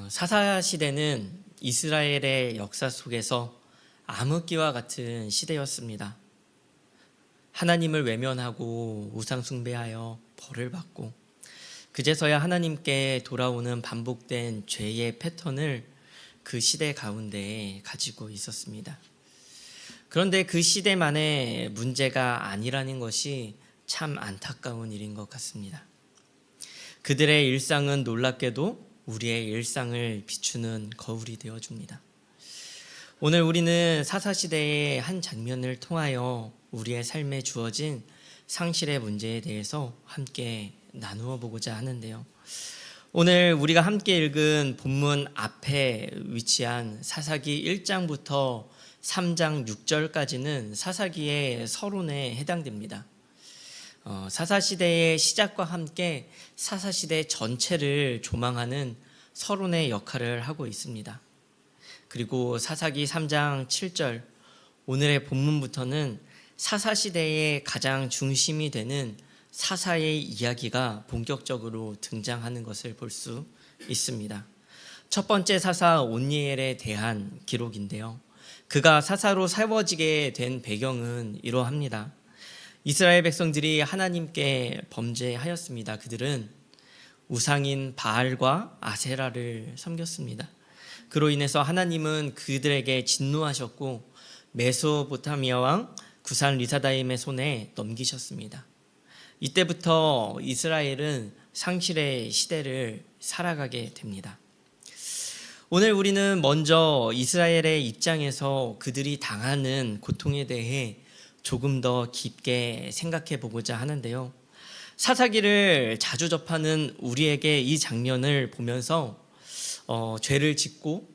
사사시대는 이스라엘의 역사 속에서 암흑기와 같은 시대였습니다. 하나님을 외면하고 우상숭배하여 벌을 받고 그제서야 하나님께 돌아오는 반복된 죄의 패턴을 그 시대 가운데 가지고 있었습니다. 그런데 그 시대만의 문제가 아니라는 것이 참 안타까운 일인 것 같습니다. 그들의 일상은 놀랍게도 우리의 일상을 비추는 거울이 되어줍니다. 오늘 우리는 사사시대의 한 장면을 통하여 우리의 삶에 주어진 상실의 문제에 대해서 함께 나누어 보고자 하는데요. 오늘 우리가 함께 읽은 본문 앞에 위치한 사사기 1장부터 3장 6절까지는 사사기의 서론에 해당됩니다. 사사시대의 시작과 함께 사사시대 전체를 조망하는 서론의 역할을 하고 있습니다. 그리고 사사기 3장 7절 오늘의 본문부터는 사사시대의 가장 중심이 되는 사사의 이야기가 본격적으로 등장하는 것을 볼 수 있습니다. 첫 번째 사사 온니엘에 대한 기록인데요. 그가 사사로 세워지게 된 배경은 이러합니다. 이스라엘 백성들이 하나님께 범죄하였습니다. 그들은 우상인 바알과 아세라를 섬겼습니다. 그로 인해서 하나님은 그들에게 진노하셨고 메소포타미아 왕 구산 리사다임의 손에 넘기셨습니다. 이때부터 이스라엘은 상실의 시대를 살아가게 됩니다. 오늘 우리는 먼저 이스라엘의 입장에서 그들이 당하는 고통에 대해 조금 더 깊게 생각해 보고자 하는데요. 사사기를 자주 접하는 우리에게 이 장면을 보면서 죄를 짓고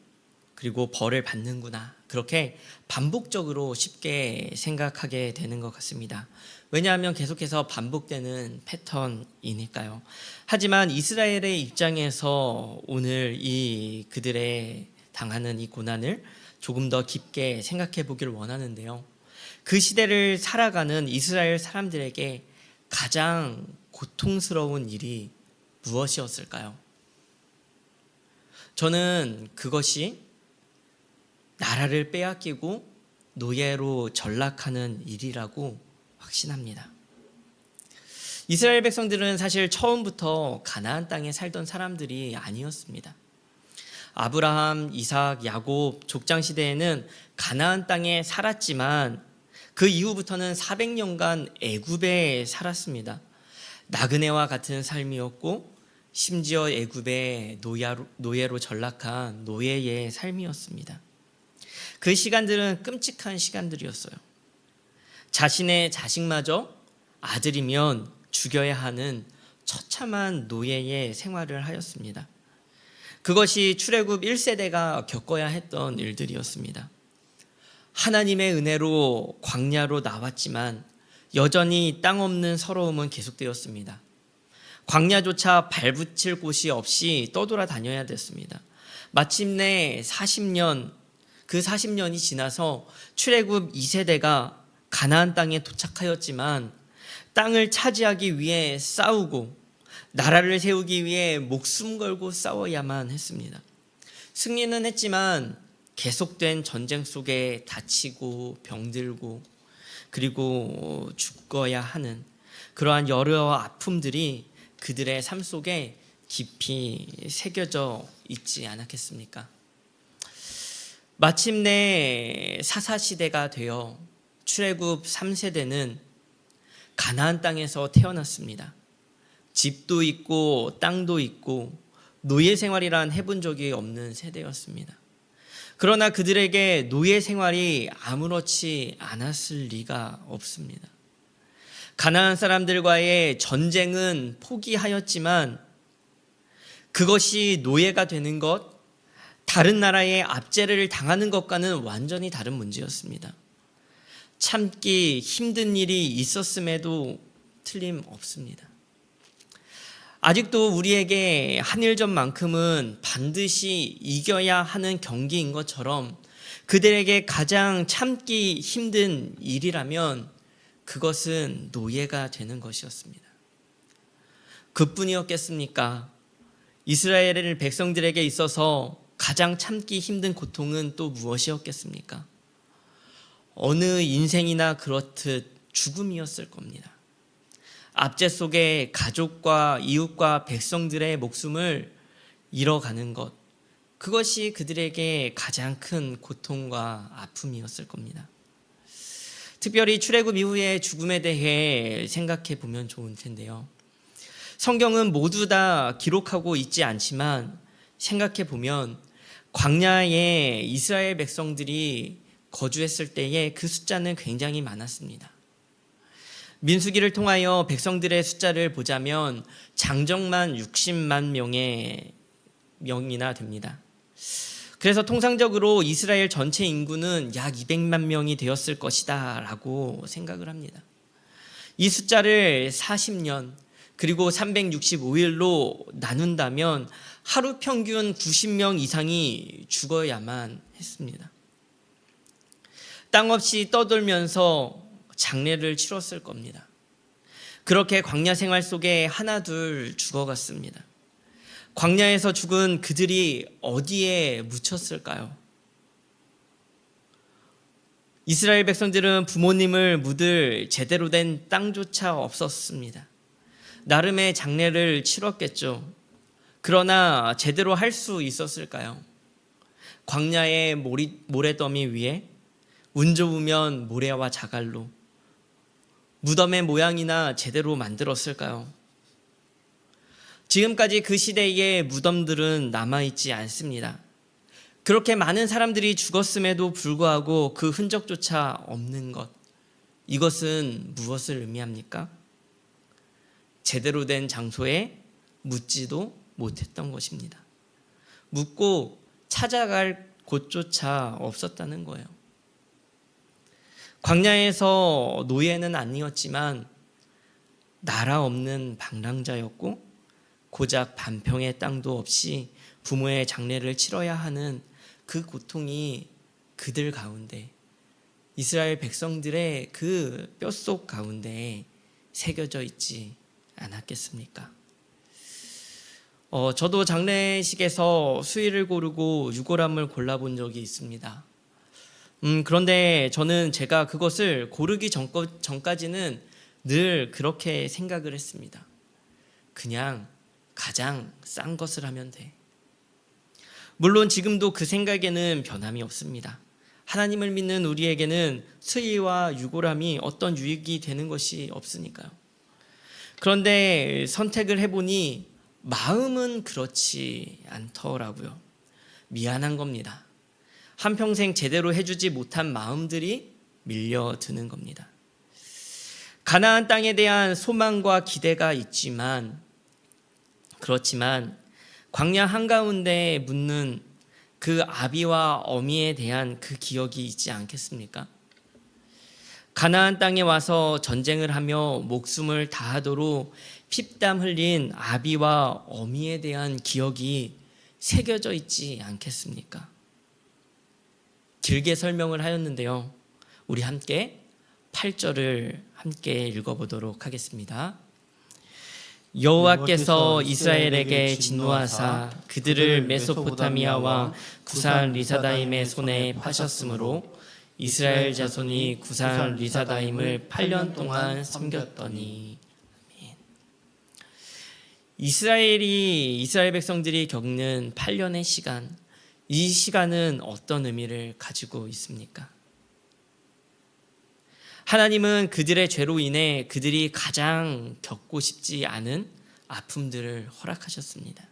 그리고 벌을 받는구나, 그렇게 반복적으로 쉽게 생각하게 되는 것 같습니다. 왜냐하면 계속해서 반복되는 패턴이니까요. 하지만 이스라엘의 입장에서 오늘 이 그들의 당하는 이 고난을 조금 더 깊게 생각해 보기를 원하는데요. 그 시대를 살아가는 이스라엘 사람들에게 가장 고통스러운 일이 무엇이었을까요? 저는 그것이 나라를 빼앗기고 노예로 전락하는 일이라고 확신합니다. 이스라엘 백성들은 사실 처음부터 가나안 땅에 살던 사람들이 아니었습니다. 아브라함, 이삭, 야곱 족장 시대에는 가나안 땅에 살았지만 그 이후부터는 400년간 애굽에 살았습니다. 나그네와 같은 삶이었고 심지어 애굽의 노예로 전락한 노예의 삶이었습니다. 그 시간들은 끔찍한 시간들이었어요. 자신의 자식마저 아들이면 죽여야 하는 처참한 노예의 생활을 하였습니다. 그것이 출애굽 1세대가 겪어야 했던 일들이었습니다. 하나님의 은혜로 광야로 나왔지만 여전히 땅 없는 서러움은 계속되었습니다. 광야조차 발붙일 곳이 없이 떠돌아다녀야 됐습니다. 마침내 40년이 지나서 출애굽 2세대가 가나안 땅에 도착하였지만 땅을 차지하기 위해 싸우고 나라를 세우기 위해 목숨 걸고 싸워야만 했습니다. 승리는 했지만 계속된 전쟁 속에 다치고 병들고 그리고 죽어야 하는 그러한 여러 아픔들이 그들의 삶 속에 깊이 새겨져 있지 않았겠습니까? 마침내 사사시대가 되어 출애굽 3세대는 가나안 땅에서 태어났습니다. 집도 있고 땅도 있고 노예 생활이란 해본 적이 없는 세대였습니다. 그러나 그들에게 노예 생활이 아무렇지 않았을 리가 없습니다. 가나안 사람들과의 전쟁은 포기하였지만 그것이 노예가 되는 것, 다른 나라의 압제를 당하는 것과는 완전히 다른 문제였습니다. 참기 힘든 일이 있었음에도 틀림없습니다. 아직도 우리에게 한일전만큼은 반드시 이겨야 하는 경기인 것처럼 그들에게 가장 참기 힘든 일이라면 그것은 노예가 되는 것이었습니다. 그뿐이었겠습니까? 이스라엘 백성들에게 있어서 가장 참기 힘든 고통은 또 무엇이었겠습니까? 어느 인생이나 그렇듯 죽음이었을 겁니다. 압제 속에 가족과 이웃과 백성들의 목숨을 잃어가는 것, 그것이 그들에게 가장 큰 고통과 아픔이었을 겁니다. 특별히 출애굽 이후의 죽음에 대해 생각해 보면 좋을 텐데요. 성경은 모두 다 기록하고 있지 않지만 생각해 보면 광야에 이스라엘 백성들이 거주했을 때에 그 숫자는 굉장히 많았습니다. 민수기를 통하여 백성들의 숫자를 보자면 장정만 60만 명이나 됩니다. 그래서 통상적으로 이스라엘 전체 인구는 약 200만 명이 되었을 것이다 라고 생각을 합니다. 이 숫자를 40년 그리고 365일로 나눈다면 하루 평균 90명 이상이 죽어야만 했습니다. 땅 없이 떠돌면서 장례를 치렀을 겁니다. 그렇게 광야 생활 속에 하나둘 죽어갔습니다. 광야에서 죽은 그들이 어디에 묻혔을까요? 이스라엘 백성들은 부모님을 묻을 제대로 된 땅조차 없었습니다. 나름의 장례를 치렀겠죠. 그러나 제대로 할 수 있었을까요? 광야의 모래더미 위에 운 좋으면 모래와 자갈로 무덤의 모양이나 제대로 만들었을까요? 지금까지 그 시대의 무덤들은 남아있지 않습니다. 그렇게 많은 사람들이 죽었음에도 불구하고 그 흔적조차 없는 것, 이것은 무엇을 의미합니까? 제대로 된 장소에 묻지도 못했던 것입니다. 묻고 찾아갈 곳조차 없었다는 거예요. 광야에서 노예는 아니었지만 나라 없는 방랑자였고 고작 반평의 땅도 없이 부모의 장례를 치러야 하는 그 고통이 그들 가운데, 이스라엘 백성들의 그 뼛속 가운데 새겨져 있지 않았겠습니까? 저도 장례식에서 수의를 고르고 유골함을 골라본 적이 있습니다. 그런데 저는 제가 그것을 고르기 전까지는 늘 그렇게 생각을 했습니다. 그냥 가장 싼 것을 하면 돼. 물론 지금도 그 생각에는 변함이 없습니다. 하나님을 믿는 우리에게는 수의와 유골함이 어떤 유익이 되는 것이 없으니까요. 그런데 선택을 해보니 마음은 그렇지 않더라고요. 미안한 겁니다. 한평생 제대로 해주지 못한 마음들이 밀려드는 겁니다. 가나안 땅에 대한 소망과 기대가 있지만, 그렇지만 광야 한가운데 묻는 그 아비와 어미에 대한 그 기억이 있지 않겠습니까? 가나안 땅에 와서 전쟁을 하며 목숨을 다하도록 피땀 흘린 아비와 어미에 대한 기억이 새겨져 있지 않겠습니까? 길게 설명을 하였는데요. 우리 함께 8절을 함께 읽어보도록 하겠습니다. 여호와께서 이스라엘에게 진노하사 그들을 메소포타미아와 구산 리사다임의 손에 파셨으므로 이스라엘 자손이 구산 리사다임을 8년 동안 섬겼더니. 이스라엘 백성들이 겪는 8년의 시간, 이 시간은 어떤 의미를 가지고 있습니까? 하나님은 그들의 죄로 인해 그들이 가장 겪고 싶지 않은 아픔들을 허락하셨습니다.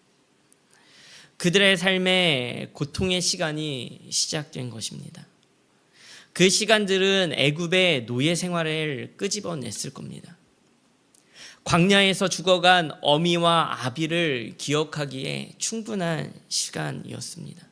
그들의 삶에 고통의 시간이 시작된 것입니다. 그 시간들은 애굽의 노예 생활을 끄집어냈을 겁니다. 광야에서 죽어간 어미와 아비를 기억하기에 충분한 시간이었습니다.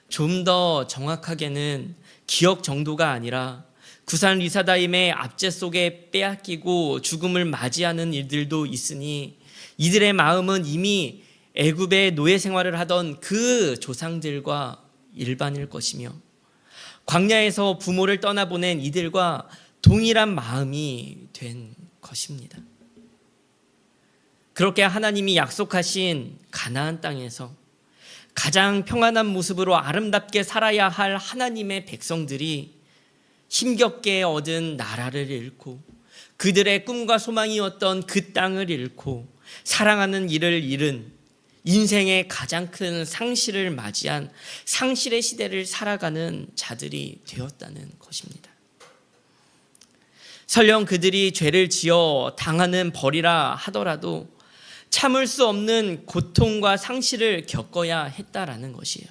좀 더 정확하게는 기억 정도가 아니라 구산 리사다임의 압제 속에 빼앗기고 죽음을 맞이하는 일들도 있으니 이들의 마음은 이미 애굽의 노예 생활을 하던 그 조상들과 일반일 것이며 광야에서 부모를 떠나보낸 이들과 동일한 마음이 된 것입니다. 그렇게 하나님이 약속하신 가나안 땅에서 가장 평안한 모습으로 아름답게 살아야 할 하나님의 백성들이 힘겹게 얻은 나라를 잃고 그들의 꿈과 소망이었던 그 땅을 잃고 사랑하는 이를 잃은 인생의 가장 큰 상실을 맞이한 상실의 시대를 살아가는 자들이 되었다는 것입니다. 설령 그들이 죄를 지어 당하는 벌이라 하더라도 참을 수 없는 고통과 상실을 겪어야 했다라는 것이에요.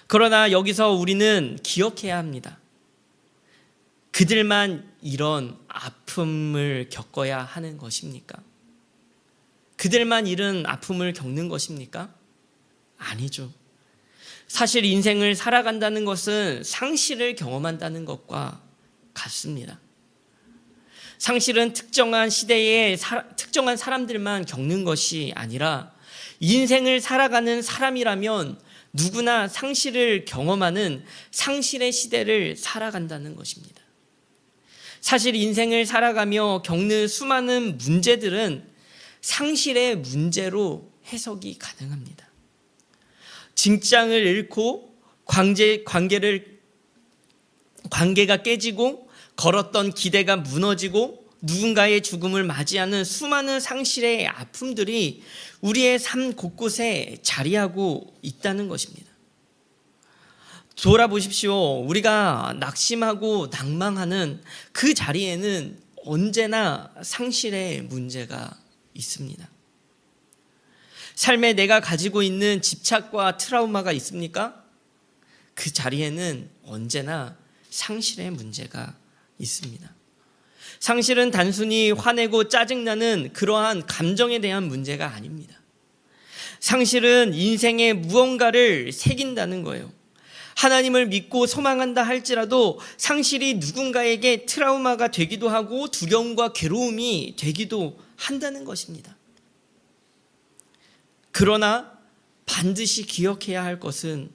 그러나 여기서 우리는 기억해야 합니다. 그들만 이런 아픔을 겪어야 하는 것입니까? 그들만 이런 아픔을 겪는 것입니까? 아니죠. 사실 인생을 살아간다는 것은 상실을 경험한다는 것과 같습니다. 상실은 특정한 시대에 특정한 사람들만 겪는 것이 아니라 인생을 살아가는 사람이라면 누구나 상실을 경험하는 상실의 시대를 살아간다는 것입니다. 사실 인생을 살아가며 겪는 수많은 문제들은 상실의 문제로 해석이 가능합니다. 직장을 잃고 관계가 깨지고 걸었던 기대가 무너지고 누군가의 죽음을 맞이하는 수많은 상실의 아픔들이 우리의 삶 곳곳에 자리하고 있다는 것입니다. 돌아보십시오. 우리가 낙심하고 낭망하는 그 자리에는 언제나 상실의 문제가 있습니다. 삶에 내가 가지고 있는 집착과 트라우마가 있습니까? 그 자리에는 언제나 상실의 문제가 있습니다. 상실은 단순히 화내고 짜증나는 그러한 감정에 대한 문제가 아닙니다. 상실은 인생에 무언가를 새긴다는 거예요. 하나님을 믿고 소망한다 할지라도 상실이 누군가에게 트라우마가 되기도 하고 두려움과 괴로움이 되기도 한다는 것입니다. 그러나 반드시 기억해야 할 것은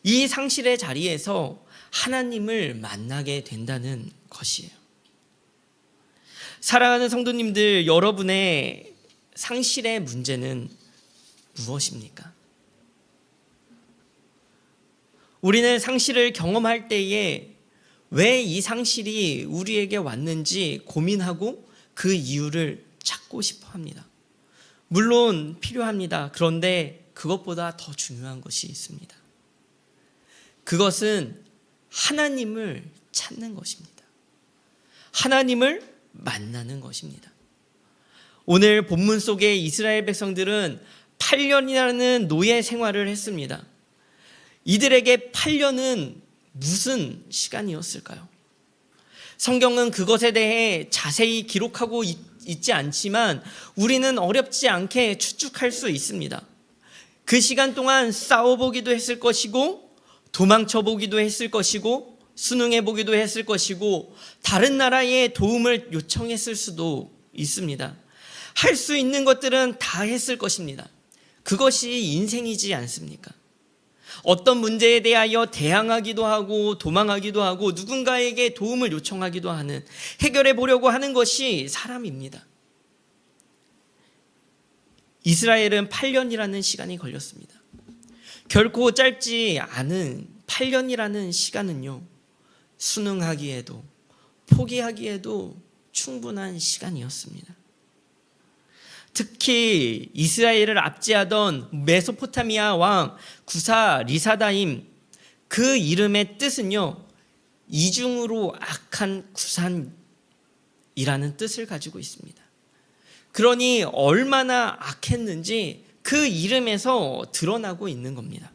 이 상실의 자리에서 하나님을 만나게 된다는 것이에요. 사랑하는 성도님들, 여러분의 상실의 문제는 무엇입니까? 우리는 상실을 경험할 때에 왜 이 상실이 우리에게 왔는지 고민하고 그 이유를 찾고 싶어 합니다. 물론 필요합니다. 그런데 그것보다 더 중요한 것이 있습니다. 그것은 하나님을 찾는 것입니다. 하나님을 만나는 것입니다. 오늘 본문 속의 이스라엘 백성들은 8년이라는 노예 생활을 했습니다. 이들에게 8년은 무슨 시간이었을까요? 성경은 그것에 대해 자세히 기록하고 있지 않지만 우리는 어렵지 않게 추측할 수 있습니다. 그 시간 동안 싸워보기도 했을 것이고 도망쳐보기도 했을 것이고 수능해보기도 했을 것이고 다른 나라의 도움을 요청했을 수도 있습니다. 할 수 있는 것들은 다 했을 것입니다. 그것이 인생이지 않습니까? 어떤 문제에 대하여 대항하기도 하고 도망하기도 하고 누군가에게 도움을 요청하기도 하는, 해결해 보려고 하는 것이 사람입니다. 이스라엘은 8년이라는 시간이 걸렸습니다. 결코 짧지 않은 8년이라는 시간은요, 순응하기에도 포기하기에도 충분한 시간이었습니다. 특히 이스라엘을 압제하던 메소포타미아 왕 구사 리사다임, 그 이름의 뜻은요, 이중으로 악한 구산이라는 뜻을 가지고 있습니다. 그러니 얼마나 악했는지 그 이름에서 드러나고 있는 겁니다.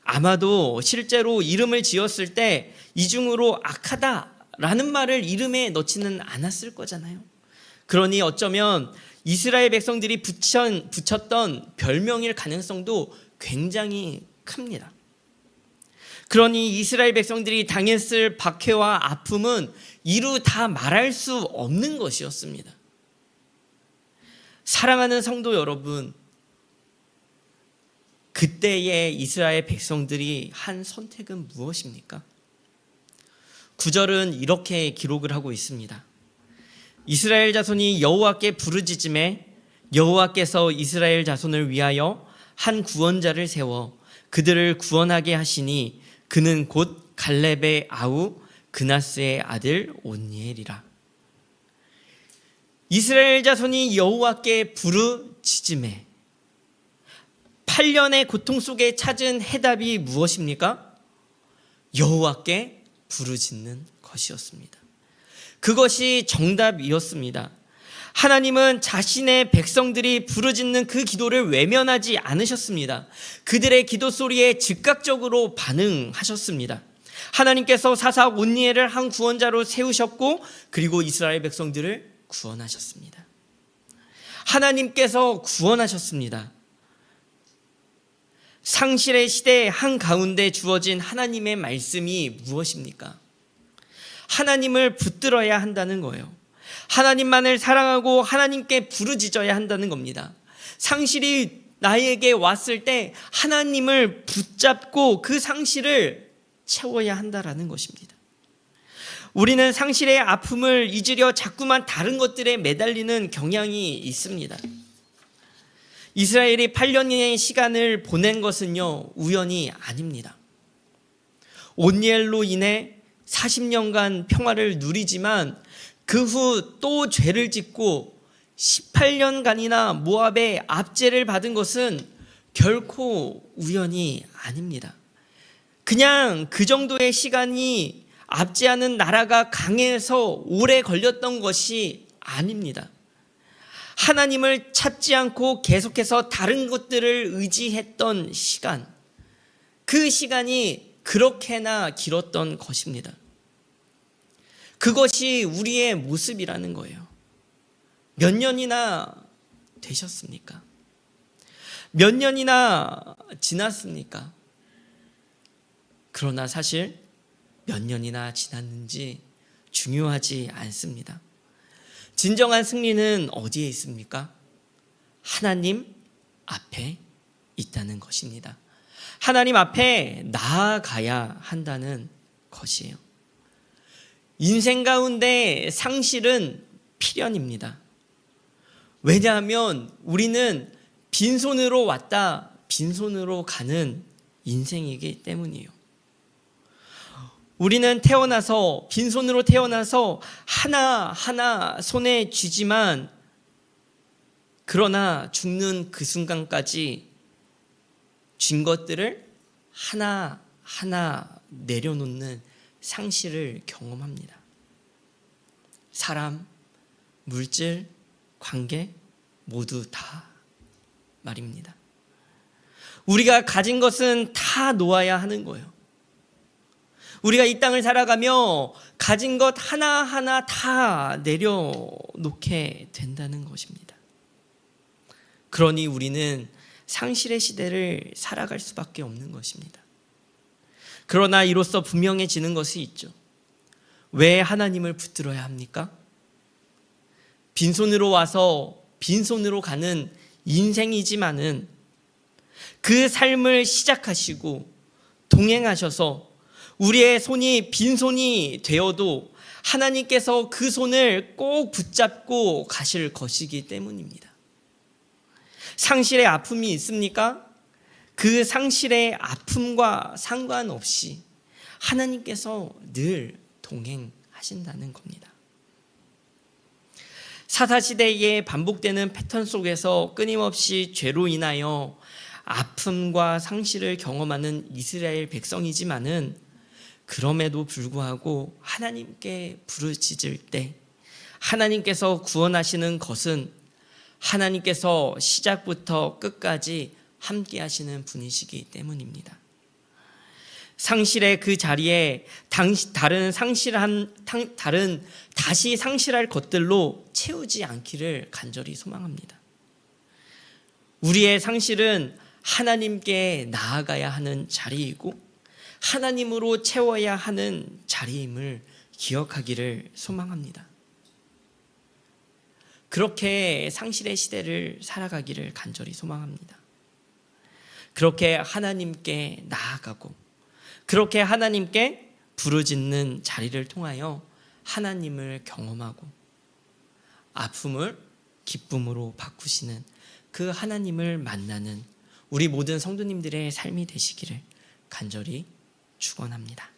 아마도 실제로 이름을 지었을 때 이중으로 악하다라는 말을 이름에 넣지는 않았을 거잖아요. 그러니 어쩌면 이스라엘 백성들이 붙였던 별명일 가능성도 굉장히 큽니다. 그러니 이스라엘 백성들이 당했을 박해와 아픔은 이루 다 말할 수 없는 것이었습니다. 사랑하는 성도 여러분, 그때의 이스라엘 백성들이 한 선택은 무엇입니까? 9절은 이렇게 기록을 하고 있습니다. 이스라엘 자손이 여호와께 부르짖음에 여호와께서 이스라엘 자손을 위하여 한 구원자를 세워 그들을 구원하게 하시니 그는 곧 갈렙의 아우 그나스의 아들 온니엘이라. 이스라엘 자손이 여호와께 부르짖음에 8년의 고통 속에 찾은 해답이 무엇입니까? 여호와께 부르짖는 것이었습니다. 그것이 정답이었습니다. 하나님은 자신의 백성들이 부르짖는 그 기도를 외면하지 않으셨습니다. 그들의 기도 소리에 즉각적으로 반응하셨습니다. 하나님께서 사사 온니엘을 한 구원자로 세우셨고 그리고 이스라엘 백성들을 구원하셨습니다. 하나님께서 구원하셨습니다. 상실의 시대 한가운데 주어진 하나님의 말씀이 무엇입니까? 하나님을 붙들어야 한다는 거예요. 하나님만을 사랑하고 하나님께 부르짖어야 한다는 겁니다. 상실이 나에게 왔을 때 하나님을 붙잡고 그 상실을 채워야 한다라는 것입니다. 우리는 상실의 아픔을 잊으려 자꾸만 다른 것들에 매달리는 경향이 있습니다. 이스라엘이 8년의 시간을 보낸 것은요, 우연이 아닙니다. 온니엘로 인해 40년간 평화를 누리지만 그 후 또 죄를 짓고 18년간이나 모압의 압제를 받은 것은 결코 우연이 아닙니다. 그냥 그 정도의 시간이 압제하는 나라가 강해서 오래 걸렸던 것이 아닙니다. 하나님을 찾지 않고 계속해서 다른 것들을 의지했던 시간, 그 시간이 그렇게나 길었던 것입니다. 그것이 우리의 모습이라는 거예요. 몇 년이나 되셨습니까? 몇 년이나 지났습니까? 그러나 사실 몇 년이나 지났는지 중요하지 않습니다. 진정한 승리는 어디에 있습니까? 하나님 앞에 있다는 것입니다. 하나님 앞에 나아가야 한다는 것이에요. 인생 가운데 상실은 필연입니다. 왜냐하면 우리는 빈손으로 왔다 빈손으로 가는 인생이기 때문이에요. 우리는 태어나서 빈손으로 태어나서 하나하나 손에 쥐지만 그러나 죽는 그 순간까지 쥔 것들을 하나하나 내려놓는 상실을 경험합니다. 사람, 물질, 관계 모두 다 말입니다. 우리가 가진 것은 다 놓아야 하는 거예요. 우리가 이 땅을 살아가며 가진 것 하나하나 다 내려놓게 된다는 것입니다. 그러니 우리는 상실의 시대를 살아갈 수밖에 없는 것입니다. 그러나 이로써 분명해지는 것이 있죠. 왜 하나님을 붙들어야 합니까? 빈손으로 와서 빈손으로 가는 인생이지만은 그 삶을 시작하시고 동행하셔서 우리의 손이 빈손이 되어도 하나님께서 그 손을 꼭 붙잡고 가실 것이기 때문입니다. 상실의 아픔이 있습니까? 그 상실의 아픔과 상관없이 하나님께서 늘 동행하신다는 겁니다. 사사시대에 반복되는 패턴 속에서 끊임없이 죄로 인하여 아픔과 상실을 경험하는 이스라엘 백성이지만은 그럼에도 불구하고 하나님께 부르짖을 때 하나님께서 구원하시는 것은 하나님께서 시작부터 끝까지 함께 하시는 분이시기 때문입니다. 상실의 그 자리에 다른 다시 상실할 것들로 채우지 않기를 간절히 소망합니다. 우리의 상실은 하나님께 나아가야 하는 자리이고 하나님으로 채워야 하는 자리임을 기억하기를 소망합니다. 그렇게 상실의 시대를 살아가기를 간절히 소망합니다. 그렇게 하나님께 나아가고 그렇게 하나님께 부르짖는 자리를 통하여 하나님을 경험하고 아픔을 기쁨으로 바꾸시는 그 하나님을 만나는 우리 모든 성도님들의 삶이 되시기를 간절히 축원합니다.